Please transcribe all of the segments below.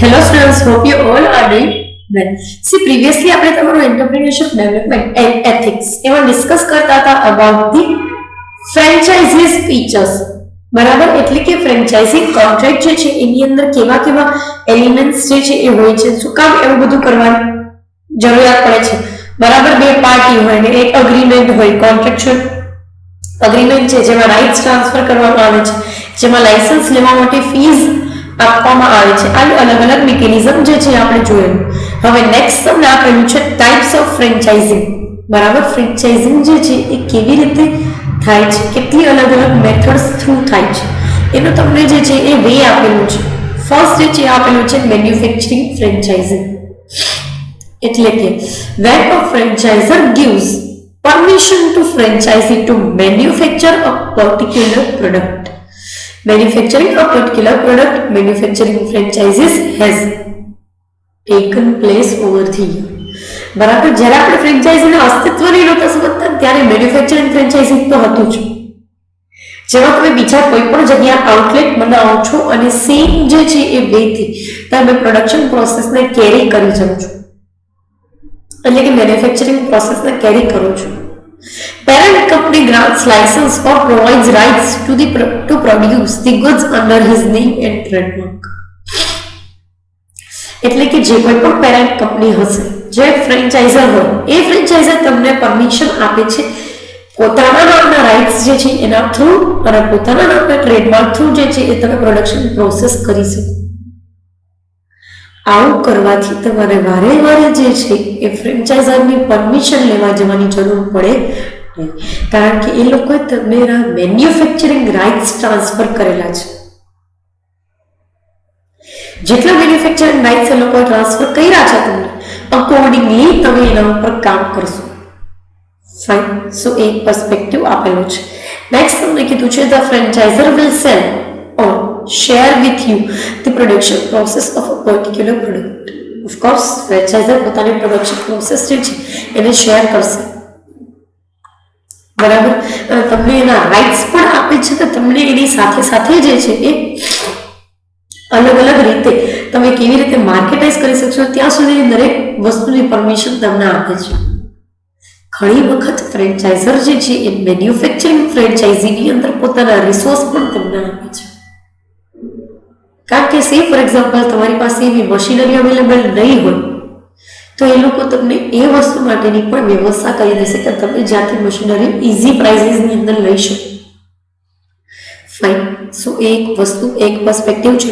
Hello students, hope you all are doing well. See, previously આપણે તમારું entrepreneurship development and ethics એમાં discuss કરતા હતા about the franchises features. બરાબર, એટલે કે ફ્રેન્ચાઇઝી કોન્ટ્રાક્ટ જે છે એની અંદર કેવા કેવા એલિમેન્ટ્સ જે છે એ હોય છે, શું કામ એવું બધું કરવાની જરૂરિયાત પડે છે. બરાબર, બે પાર્ટી હોય ને એક અગ્રીમેન્ટ હોય, કોન્ટ્રાક્ચ્યુઅલ અગ્રીમેન્ટ છે જેમાં રાઇટ્સ ટ્રાન્સફર કરવામાં આવે છે, જેમાં લાયસન્સ લેવા માટે ફીઝ આપવામાં આવે છે. આ અલગ અલગ મિકેનિઝમ જે છે આપણે જોયું. હવે નેક્સ્ટ તમને આપેલું છે ટાઇપ્સ ઓફ ફ્રેન્ચાઇઝિંગ. બરાબર, ફ્રેન્ચાઇઝિંગ જે છે એ કેવી રીતે થાય છે, કેટલી અલગ અલગ મેથડ્સ થ્રુ થાય છે, એનું તમને જે છે એ વે આપેલું છે. ફર્સ્ટ જે છે આપેલું છે મેન્યુફેક્ચરિંગ ફ્રેન્ચાઇઝિંગ. એટલે કે when a franchisor gives permission to franchisee to manufacture a particular product. Manufacturing a particular product, manufacturing franchises has taken place over the year. બરાબર, જ્યારે આપણે ફ્રેન્ચાઇઝીનું અસ્તિત્વ નહીં નહોતા સમજતા ત્યારે મેન્યુફેક્ચરિંગ ફ્રેન્ચાઇઝિંગ તો હતું જ, જેમાં તમે બીજા કોઈ પણ જગ્યા આઉટલેટ બનાવો છો અને સેમ જે છે એ વેથી તમે પ્રોડક્શન પ્રોસેસને કેરી કરી જાઓ છો, એટલે કે મેન્યુફેક્ચરિંગ પ્રોસેસને કેરી કરો છો. Parent company grants license or provides rights to produce the goods under his name and trademark. એટલે કે જે કોઈ પણ પેરેન્ટ કંપની હશે, જે ફ્રેન્ચાઇઝર હોય, એ ફ્રેન્ચાઇઝર તમને પરમિશન આપે છે પોતાના નામના રાઇટ્સ જે છે એના થ્રુ અને પોતાના નામના ટ્રેડમાર્ક થ્રુ જે છે એ તમે પ્રોડક્શન પ્રોસેસ કરી શકો. આવું કરવાથી તમારે વારે વારે જે છે એ ફ્રેન્ચાઇઝરની પરમિશન લેવા જવાની જરૂર પડે નહીં, કારણ કે એ લોકોએ તમને મેન્યુફેક્ચરિંગ રાઇટ્સ ટ્રાન્સફર કરેલા છે. જેટલા મેન્યુફેક્ચરિંગ રાઇટ્સ એ લોકોએ ટ્રાન્સફર કર્યા છે તમને, અકોર્ડિંગલી તમે એના ઉપર કામ કરશો. ફાઇન, સો એક પર્સપેક્ટિવ આપેલો છે. નેક્સ્ટ તમને કીધું છે the franchiser will sell or share with you the production process of a particular product. Of course, franchisor પોતાની પ્રોડક્શન પ્રોસેસ જે છે એને શેર કરશે. બરાબર, અને તમને એના રાઇટ્સ પણ આપે છે કે તમને એની સાથે સાથે જે છે એ અલગ અલગ રીતે તમે કેવી રીતે માર્કેટાઇઝ કરી શકશો ત્યાં સુધી દરેક વસ્તુની પરમિશન તમને આપે છે. ઘણી વખત ફ્રેન્ચાઇઝર જે છે એ મેન્યુફેક્ચરિંગ ફ્રેન્ચાઇઝીની અંદર પોતાના રિસોર્સ પણ તમને આપે છે, કારણ કે સે ફોર એક્ઝામ્પલ તમારી પાસે એવી મશીનરી અવેલેબલ નહીં હોય તો એ લોકો તમને એ વસ્તુ માટેની પણ વ્યવસ્થા કરી દેશે કે તમે જ્યાંથી મશીનરી ઇઝી પ્રાઇસીસની અંદર લઈ શકો. ફાઇન, સો એક વસ્તુ, એક પર્સપેક્ટિવ છે.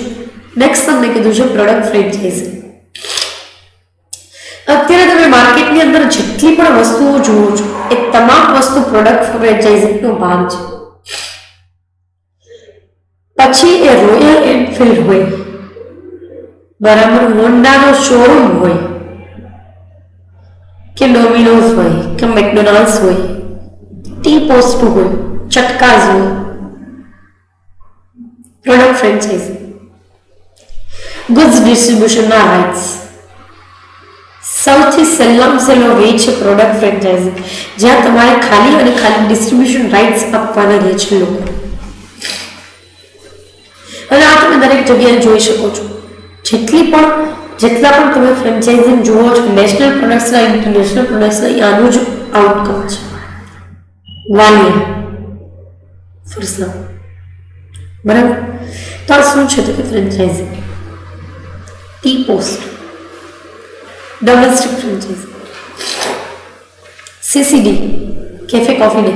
નેક્સ્ટ તમને કીધું છે પ્રોડક્ટ ફ્રેન્ચાઇઝિંગ. અત્યારે તમે માર્કેટની અંદર જેટલી પણ વસ્તુઓ જુઓ છો એ તમામ વસ્તુ પ્રોડક્ટ ફ્રેન્ચાઇઝિંગનો ભાગ છે. પછી એ રોયલ એનફિલ્ડ હોય, બરાબર, હોન્ડાનો શોરૂમ હોય, કે ડોમિનોઝ હોય, કે મેકડોનાલ્ડ્સ હોય, ટી પોસ્ટ હોય, ચટકાઝ હોય, પ્રોડક્ટ ફ્રેન્ચાઇઝિંગ. ગુડ્સ ડિસ્ટ્રીબ્યુશનના રાઇટ્સ સૌથી સહેલામ સહેલો વે છે પ્રોડક્ટ ફ્રેન્ચાઇઝિંગ, જ્યાં તમારે ખાલી અને ખાલી ડિસ્ટ્રીબ્યુશન રાઇટ્સ આપવાના રહે છે લોકો. અને આ તમે દરેક જગ્યાએ જોઈ શકો છો. જેટલા પણ તમે ફ્રેન્ચાઇઝિંગ જુઓ છો, નેશનલ પ્રોડક્ટ્સના, ઇન્ટરનેશનલ પ્રોડક્ટ્સના, આનું જ આઉટકમ છે. વાલિયા, ફરસા, બરાબર. તો આ શું છે તો કે franchising. Tea Post, domestic franchising. CCD, Cafe Coffee Day,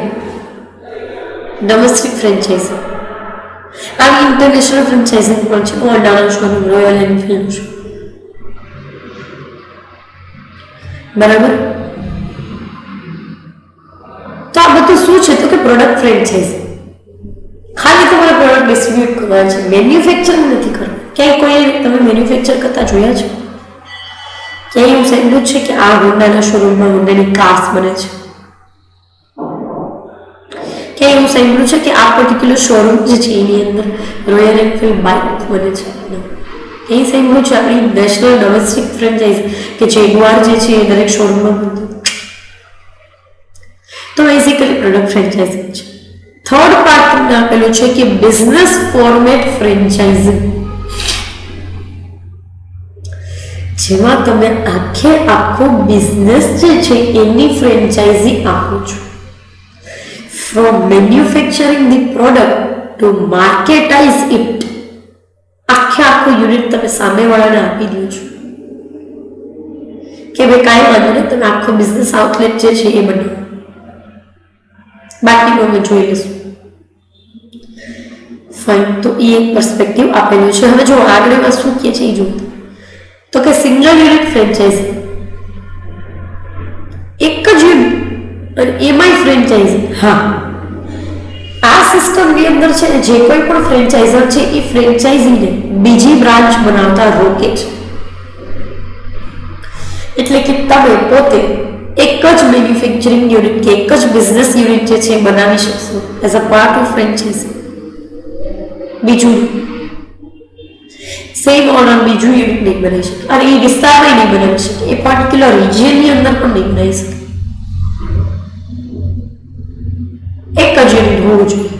domestic franchising. આ ઇન્ટરનેશનલ ફ્રેન્ચાઇઝિંગ પણ છે, હોન્ડાનો શોરૂમ, રોયલ એનફિલ્ડ શોરૂમ. બરાબર, તો આ બધું શું છે તો કે પ્રોડક્ટ ફ્રેન્ચાઇઝિંગ. ખાલી તમારે પ્રોડક્ટ ડિસ્ટ્રીબ્યુટ કરવા છે, મેન્યુફેક્ચરિંગ નથી કરવું. ક્યાંય કોઈ તમે મેન્યુફેક્ચર કરતા જોયા છે? ક્યાંય એવું સાંભળ્યું છે કે આ હોન્ડાના શોરૂમમાં હોન્ડાની કાર્સ બને છે? કે એવું સાંભળ્યું છે કે આ પર્ટિક્યુલર શોરૂમ જે છે એની અંદર રોયલ એનફિલ્ડ બાઇક બને છે? એ સાંભળ્યું છે આપણી નેશનલ ડોમેસ્ટિક ફ્રેન્ચાઇઝ કે જેગુઆર જે છે એ દરેક શોરૂમમાં બનતું. તો બેઝિકલી પ્રોડક્ટ ફ્રેન્ચાઇઝિંગ છે. થર્ડ પાર્ટ તમને આપેલું છે કે બિઝનેસ ફોર્મેટ ફ્રેન્ચાઇઝિંગ. જેમાં તમે આખો બિઝનેસ જે છે એની ફ્રેન્ચાઇઝી આપો છો. From manufacturing the product to marketize it, આખું યુનિટ તમે સામેવાળાને આપી દો છો કે ભાઈ કાંઈ વાંધો નહીં, તમે આખો બિઝનેસ આઉટલેટ જે છે એ બનાવો, બાકીનું અમે જોઈ લઈશું. ફાઇન, તો એ એક પર્સપેક્ટિવ આપેલું છે. હવે જો આગળ શું કહે છે એ જો, તો કે સિંગલ યુનિટ ફ્રેન્ચાઇઝી, એક જ યુનિટ અને એમાંય ફ્રેન્ચાઇઝી. હા, આ સિસ્ટમની અંદર છે ને જે કોઈ પણ ફ્રેન્ચાઇઝર છે એ ફ્રેન્ચાઇઝીને બીજી બ્રાન્ચ બનાવતા રોકે છે. એટલે કે તમે પોતે એક જ મેન્યુફેક્ચરિંગ યુનિટ કે એક જ બિઝનેસ યુનિટ જે છે બનાવી શકશો as a part of franchise. બીજું સેમ ઓનર બીજું યુનિટ નહીં બનાવી શકે, અને એ વિસ્તારમાં નહીં બનાવી શકે, એ પર્ટિક્યુલર રિજિયનની અંદર પણ નહીં બનાવી શકે. એક જ યુનિટ હોવું જોઈએ.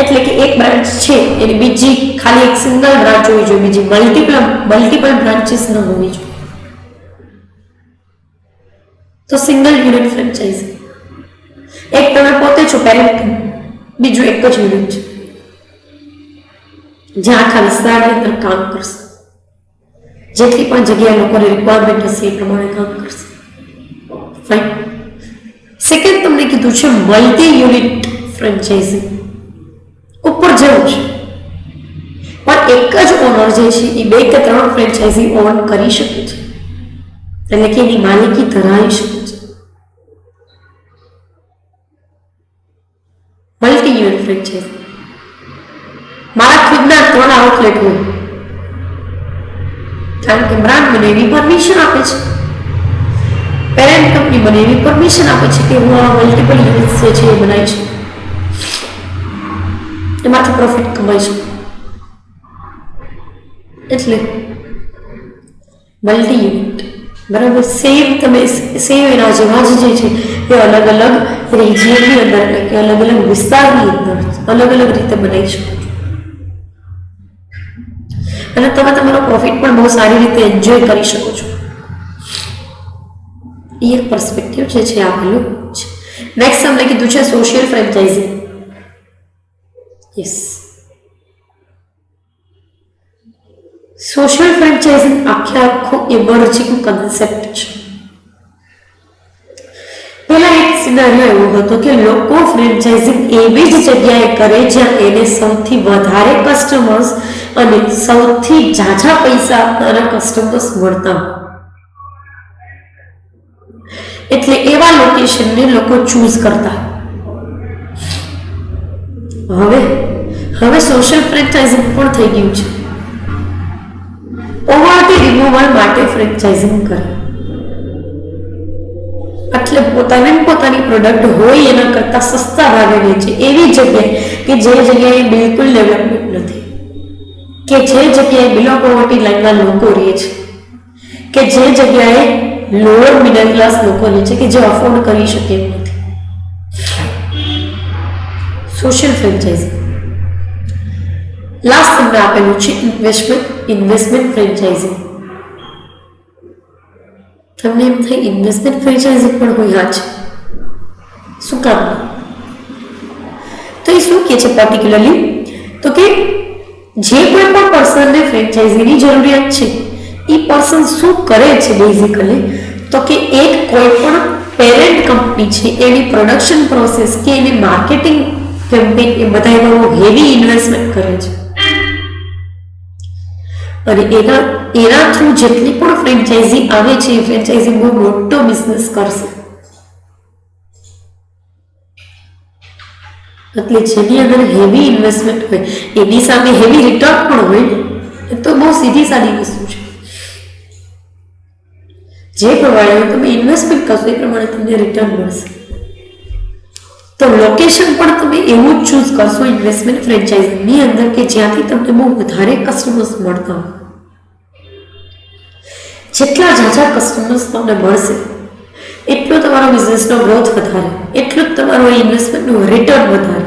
એટલે કે એક બ્રાન્ચ છે એની બીજી ખાલી એક સિંગલ બ્રાન્ચ હોવી જોઈએ, બીજી મલ્ટિપલ બ્રાન્ચીસ ન હોવી જોઈએ. તો સિંગલ યુનિટ ફ્રેન્ચાઇઝી, એક તમે પોતે છો પેરેન્ટ, બીજું એક જ યુનિટ છે જ્યાં આખા વિસ્તારની અંદર કામ કરશે, જેટલી પણ જગ્યાએ લોકોની રિક્વાયરમેન્ટ હશે એ પ્રમાણે કામ કરશે. ફાઇન. સેકન્ડ તમને કીધું છે મલ્ટી યુનિટ ફ્રેન્ચાઇઝી, ઉપર જવું છે પણ એક જ ઓનર જે છે એ 2 કે 3 ફ્રેન્ચાઇઝી ઓન કરી શકે છે, એટલે કે એની માલિકી ધરાવી શકે છે. મલ્ટી યુનિટ ફ્રેન્ચાઇઝી, મારા ખુદના 3 આઉટલેટ હોય, કારણ કે બ્રાન્ડ મને એવી પરમિશન આપે છે, પેરેન્ટ કંપની મને એવી પરમિશન આપે છે કે હું આ મલ્ટિપલ યુનિટ્સ જે છે એ બનાવી શકું, એમાંથી પ્રોફિટ કમાઈ શકું. એટલે મલ્ટી યુનિટ, બરાબર. સેમ તમે સેમ એના જેવા જ જે છે એ અલગ અલગ રિજિયનની અંદર, એટલે કે અલગ અલગ વિસ્તારની અંદર અલગ અલગ રીતે બનાવી શકો છો, અને તમે તમારો પ્રોફિટ પણ બહુ સારી રીતે એન્જોય કરી શકો છો. એ એક પર્સપેક્ટિવ જે છે આપેલું છે. નેક્સ્ટ તમને કીધું છે સોશિયલ ફ્રેન્ચાઇઝિંગ. યસ, સોશિયલ ફ્રેન્ચાઇઝિંગ આખો ઇમર્જિંગ કન્સેપ્ટ છે. પહેલા એક સિનારિયો એવો હતો કે લોકો ફ્રેન્ચાઇઝિંગ એવી જ જગ્યાએ કરે જ્યાં એને સૌથી વધારે કસ્ટમર્સ અને સૌથી ઝાઝા પૈસા આપનારા કસ્ટમર્સ મળતા, એટલે એવા લોકેશનને લોકો ચૂઝ કરતા. હવે સોશિયલ ફ્રેન્ચાઇઝિંગ પણ થઈ ગયું છે. પોવર્ટી રિમૂવલ માટે ફ્રેન્ચાઇઝિંગ કરે, એટલે પોતાની પ્રોડક્ટ હોય એના કરતા સસ્તા ભાવે વેચે એવી જગ્યાએ કે જે જગ્યાએ બિલકુલ ડેવલપમેન્ટ નથી, કે જે જગ્યાએ બિલો પોવર્ટી લાઈનના લોકો રહે છે, કે જે જગ્યાએ લોઅર મિડલ ક્લાસ લોકો રહે છે, કે જે અફોર્ડ કરી શકે એમ નથી. સોશિયલ ફ્રેન્ચાઇઝિંગ. લાસ્ટ તમને આપેલું છે ઇન્વેસ્ટમેન્ટ ફ્રેન્ચાઇઝિંગ. તમને એમ થાય ઇન્વેસ્ટમેન્ટ ફ્રેન્ચાઇઝિંગ પણ હોય? હા છે. શું કામ? તો એ શું કહે છે પર્ટિક્યુલરલી, તો કે જે કોઈ પણ પર્સનને ફ્રેન્ચાઇઝીની જરૂરિયાત છે એ પર્સન શું કરે છે બેઝિકલી, તો કે એક કોઈ પણ પેરેન્ટ કંપની છે એની પ્રોડક્શન પ્રોસેસ કે એની માર્કેટિંગ કેમ્પેન એ બધા એમાં હેવી ઇન્વેસ્ટમેન્ટ કરે છે, અને એના થ્રુ જેટલી પણ ફ્રેન્ચાઇઝી આવે છે એ ફ્રેન્ચાઇઝી બહુ મોટો બિઝનેસ કરશે. એટલે જેની અંદર હેવી ઇન્વેસ્ટમેન્ટ હોય એની સામે હેવી રિટર્ન પણ હોય ને, એ તો બહુ સીધી સાદી વસ્તુ છે. જે પ્રમાણે તમે ઇન્વેસ્ટમેન્ટ કરશો એ પ્રમાણે તમને રિટર્ન મળશે. તો લોકેશન પણ તમે એવું જ ચૂઝ કરશો ઇન્વેસ્ટમેન્ટ ફ્રેન્ચાઇઝીની અંદર કે જ્યાંથી તમને બહુ વધારે કસ્ટમર્સ મળતા હોય. જેટલા ઝાઝા કસ્ટમર્સ તમને મળશે એટલો તમારો બિઝનેસનો ગ્રોથ વધારે, એટલું જ તમારો ઇન્વેસ્ટમેન્ટનું રિટર્ન વધારે.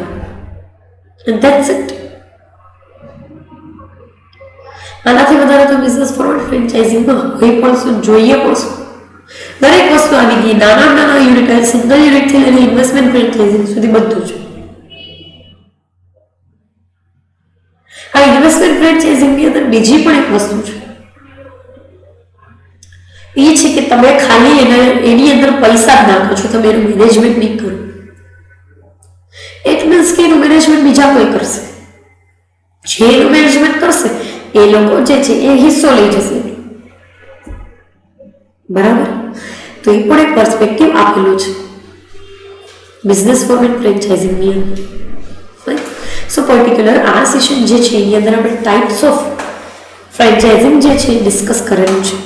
And that's it. આનાથી વધારે તો બિઝનેસ ફોરવર્ડ ફ્રેન્ચાઇઝિંગમાં હોય પણ શું, જોઈએ પણ શું. દરેક વસ્તુ આવી ગઈ, નાના યુનિટ, સિંગલ યુનિટથી લઈને ઇન્વેસ્ટમેન્ટ ફ્રેન્ચાઇઝિંગ સુધી બધું જ. આ ઇન્વેસ્ટમેન્ટ ફ્રેન્ચાઇઝિંગની અંદર બીજી પણ એક વસ્તુ છે, એ છે કે તમે ખાલી એની અંદર પૈસા જ નાખો છો, તમે એનું મેનેજમેન્ટ નહીં કરો. ઇટ મીન્સ કે એનું મેનેજમેન્ટ બીજા કોઈ કરશે. જે એનું મેનેજમેન્ટ કરશે એ લોકો જે છે એ હિસ્સો લઈ જશે, બરાબર. તો એ પણ એક પર્સપેક્ટિવ આપેલું છે બિઝનેસ ફોરમેટ ફ્રેન્ચાઇઝિંગની અંદર. સો પર્ટિક્યુલર આ સેશન જે છે એની અંદર આપણે ટાઈપ્સ ઓફ ફ્રેન્ચાઇઝિંગ જે છે ડિસ્કસ કરેલું છે.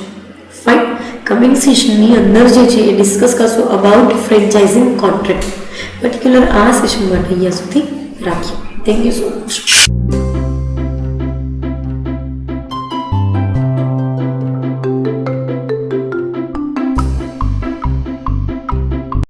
ફાઇન. કમિંગ સેશનની અંદર જે છે એ ડિસ્કસ કરશું અબાઉટ ફ્રેન્ચાઇઝિંગ કોન્ટ્રાક્ટ. પર્ટિક્યુલર આ સેશન માટે અહીંયા સુધી રાખીએ. Thank you so much.